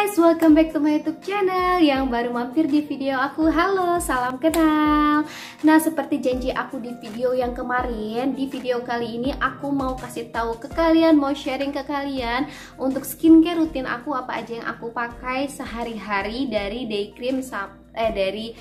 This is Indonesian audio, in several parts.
guys, welcome back to my YouTube channel. Yang baru mampir di video aku, halo, salam kenal. Nah, seperti janji aku di video yang kemarin, di video kali ini aku mau kasih tahu ke kalian, mau sharing ke kalian untuk skincare rutin aku, apa aja yang aku pakai sehari-hari dari day cream dari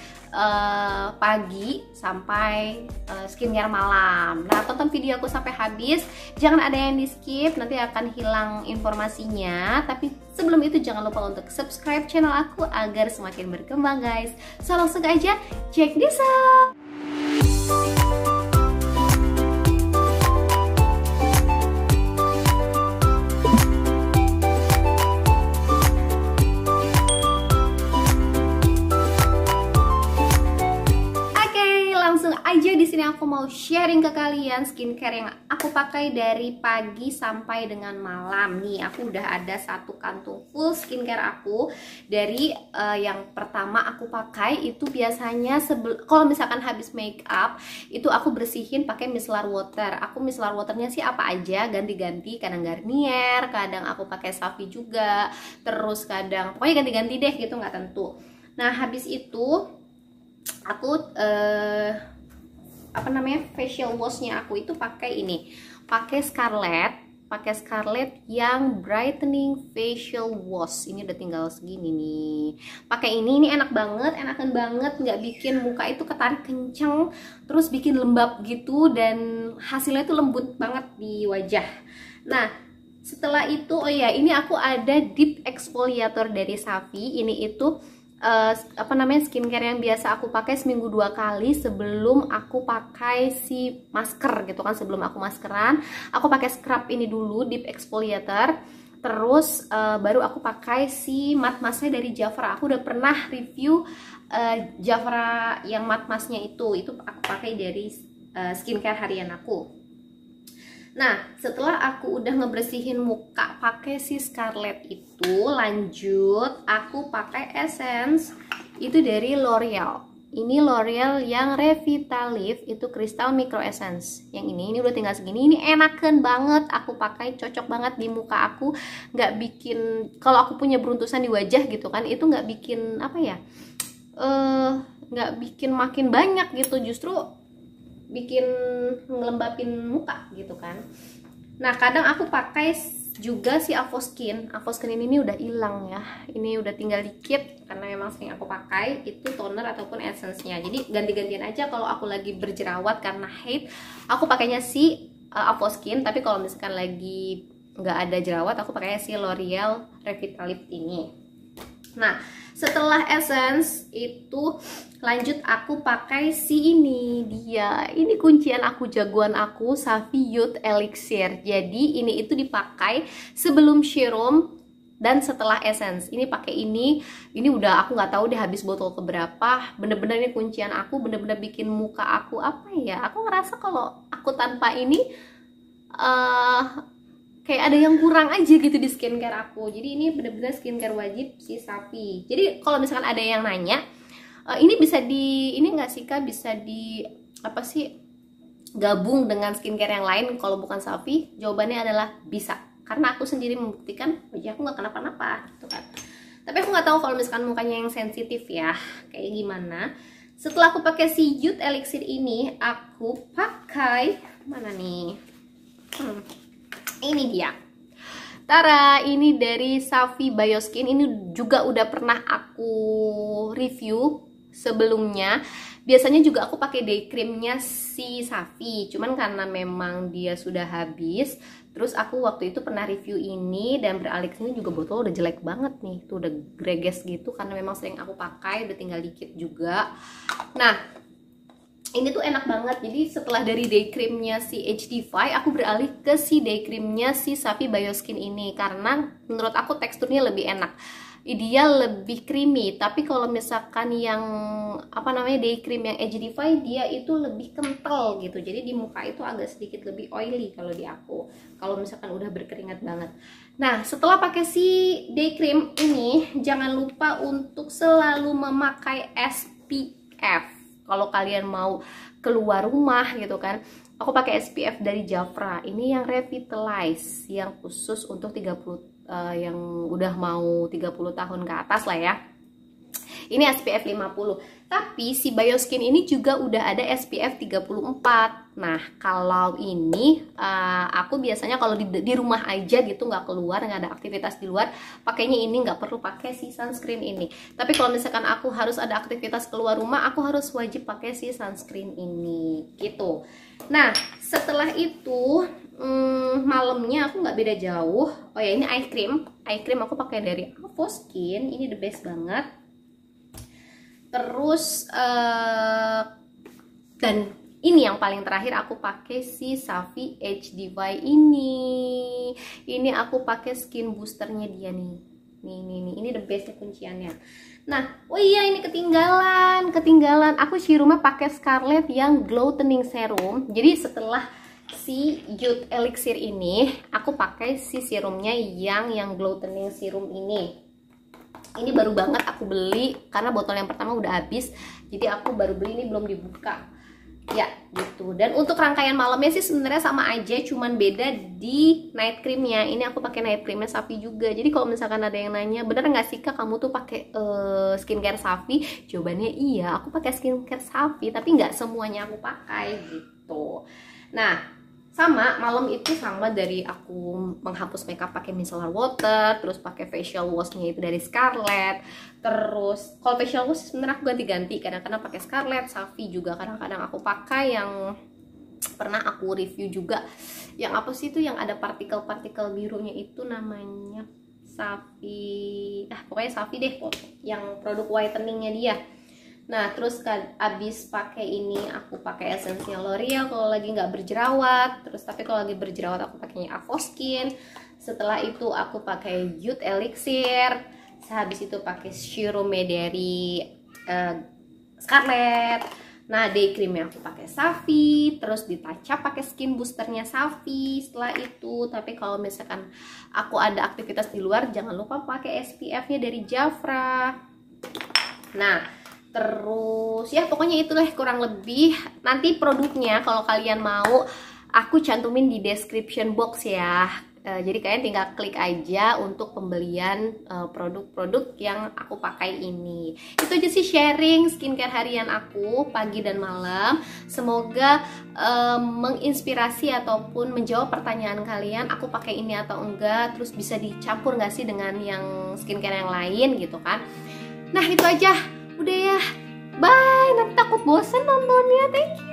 pagi sampai skincare malam. Nah, tonton video aku sampai habis, jangan ada yang di skip, nanti akan hilang informasinya. Tapi sebelum itu jangan lupa untuk subscribe channel aku agar semakin berkembang guys. So langsung aja check this out. Di sini aku mau sharing ke kalian skincare yang aku pakai dari pagi sampai dengan malam. Nih, aku udah ada satu kantung full skincare aku. Dari yang pertama aku pakai itu biasanya kalau misalkan habis make up itu aku bersihin pakai micellar water. Aku micellar waternya sih apa aja, ganti-ganti, kadang Garnier, kadang aku pakai Savi juga, terus kadang pokoknya ganti-ganti deh gitu, nggak tentu. Nah, habis itu aku facial washnya aku itu pakai ini, pakai Scarlett yang brightening facial wash. Ini udah tinggal segini nih. Pakai ini enak banget, enakan banget, nggak bikin muka itu ketarik kenceng, terus bikin lembab gitu, dan hasilnya itu lembut banget di wajah. Nah, setelah itu, oh ya, ini aku ada deep exfoliator dari Savi. Ini itu skincare yang biasa aku pakai seminggu 2 kali sebelum aku pakai si masker gitu kan. Sebelum aku maskeran, aku pakai scrub ini dulu, deep exfoliator. Terus baru aku pakai si matte masknya dari Jafra. Aku udah pernah review Jafra yang matte masknya itu aku pakai dari skincare harian aku. Nah, setelah aku udah ngebersihin muka pakai si Scarlett itu, lanjut aku pakai essence itu dari L'Oreal. Ini L'Oreal yang Revitalift, itu Crystal Micro Essence. Yang ini udah tinggal segini. Ini enakan banget, aku pakai, cocok banget di muka aku. Nggak bikin, kalau aku punya beruntusan di wajah gitu kan, itu nggak bikin nggak bikin makin banyak gitu, justru bikin ngelembapin muka gitu kan. Nah, kadang aku pakai juga si Avoskin ini udah hilang ya, ini udah tinggal dikit karena memang sering aku pakai itu toner ataupun essence-nya. Jadi ganti-gantian aja. Kalau aku lagi berjerawat karena haid, aku pakainya si Avoskin, tapi kalau misalkan lagi nggak ada jerawat, aku pakai si L'Oreal Revitalift ini. Nah, setelah essence itu lanjut aku pakai si ini, ini kuncian aku, jagoan aku, Savi Youth Elixir. Jadi ini itu dipakai sebelum serum dan setelah essence. Ini pakai ini udah aku nggak tahu deh habis botol keberapa. Bener-bener ini kuncian aku, bener-bener bikin muka aku aku ngerasa kalau aku tanpa ini kayak ada yang kurang aja gitu di skincare aku. Jadi ini bener-bener skincare wajib si Savi. Jadi kalau misalkan ada yang nanya, ini bisa ini nggak sih Kak, bisa gabung dengan skincare yang lain kalau bukan Savi? Jawabannya adalah bisa. Karena aku sendiri membuktikan wajah aku nggak kenapa-napa gitu kan. Tapi aku nggak tahu kalau misalkan mukanya yang sensitif ya, kayak gimana. Setelah aku pakai si Youth Elixir ini, aku pakai mana nih? Ini dia. Tara, ini dari Savi Bioskin. Ini juga udah pernah aku review sebelumnya. Biasanya juga aku pakai day creamnya si Savi, cuman karena memang dia sudah habis, terus aku waktu itu pernah review ini dan beralih ke sini juga botol udah jelek banget nih, tuh udah greges gitu karena memang sering aku pakai, udah tinggal dikit juga. Nah, ini tuh enak banget. Jadi setelah dari day creamnya si HD5, aku beralih ke si day creamnya si Savi Bioskin ini karena menurut aku teksturnya lebih enak. Dia lebih creamy. Tapi kalau misalkan yang day cream yang HD5, dia itu lebih kental gitu. Jadi di muka itu agak sedikit lebih oily kalau di aku. Kalau misalkan udah berkeringat banget. Nah, setelah pakai si day cream ini, jangan lupa untuk selalu memakai SPF. Kalau kalian mau keluar rumah gitu kan, aku pakai SPF dari Jafra. Ini yang Revitalize, yang khusus untuk 30 yang udah mau 30 tahun ke atas lah ya. Ini SPF 50. Tapi si Bioskin ini juga udah ada SPF 34. Nah, kalau ini aku biasanya kalau di rumah aja gitu, nggak keluar, nggak ada aktivitas di luar, pakainya ini, nggak perlu pakai si sunscreen ini. Tapi kalau misalkan aku harus ada aktivitas keluar rumah, aku harus wajib pakai si sunscreen ini gitu. Nah, setelah itu malamnya aku nggak beda jauh. Oh ya, ini eye cream aku pakai dari Avoskin. Ini the best banget. Terus dan ini yang paling terakhir aku pakai si Savi HDY ini. Ini aku pakai skin boosternya dia nih. Nih, ini the bestnya kunciannya. Nah, oh iya, ini ketinggalan. Aku serumnya pakai Scarlett yang Glow-Tening Serum. Jadi setelah si Youth Elixir ini, aku pakai si serumnya yang Glow-Tening Serum ini. Ini baru banget aku beli karena botol yang pertama udah habis, jadi aku baru beli, ini belum dibuka ya gitu. Dan untuk rangkaian malamnya sih sebenarnya sama aja, cuman beda di night creamnya. Ini aku pakai night creamnya Savi juga. Jadi kalau misalkan ada yang nanya, bener nggak sih Kak kamu tuh pakai skincare Savi? Jawabannya iya, aku pakai skincare Savi, tapi nggak semuanya aku pakai gitu. Nah, sama malam itu sama dari aku menghapus makeup pakai micellar water, terus pakai facial washnya itu dari Scarlett. Terus kalau facial wash sebenarnya aku ganti-ganti, kadang-kadang pakai Scarlett, Savi juga kadang-kadang aku pakai. Yang pernah aku review juga yang apa sih itu yang ada partikel-partikel birunya itu namanya Savi, pokoknya Savi deh, yang produk whiteningnya dia. Nah, terus kan abis pakai ini aku pakai essence-nya L'Oreal kalau lagi nggak berjerawat. Terus tapi kalau lagi berjerawat aku pakainya Avoskin. Setelah itu aku pakai Youth Elixir. Habis itu pakai serum dari Scarlett. Nah, day creamnya aku pakai Savi. Terus ditacap pakai skin boosternya Savi setelah itu. Tapi kalau misalkan aku ada aktivitas di luar, jangan lupa pakai SPF-nya dari Jafra. Nah, terus ya pokoknya itulah kurang lebih. Nanti produknya kalau kalian mau aku cantumin di description box ya. Jadi kalian tinggal klik aja untuk pembelian produk-produk yang aku pakai ini. Itu aja sih sharing skincare harian aku pagi dan malam. Semoga menginspirasi ataupun menjawab pertanyaan kalian, aku pakai ini atau enggak, terus bisa dicampur nggak sih dengan yang skincare yang lain gitu kan. Nah, itu aja. Udah ya, bye. Nanti takut bosen nontonnya. Thank you.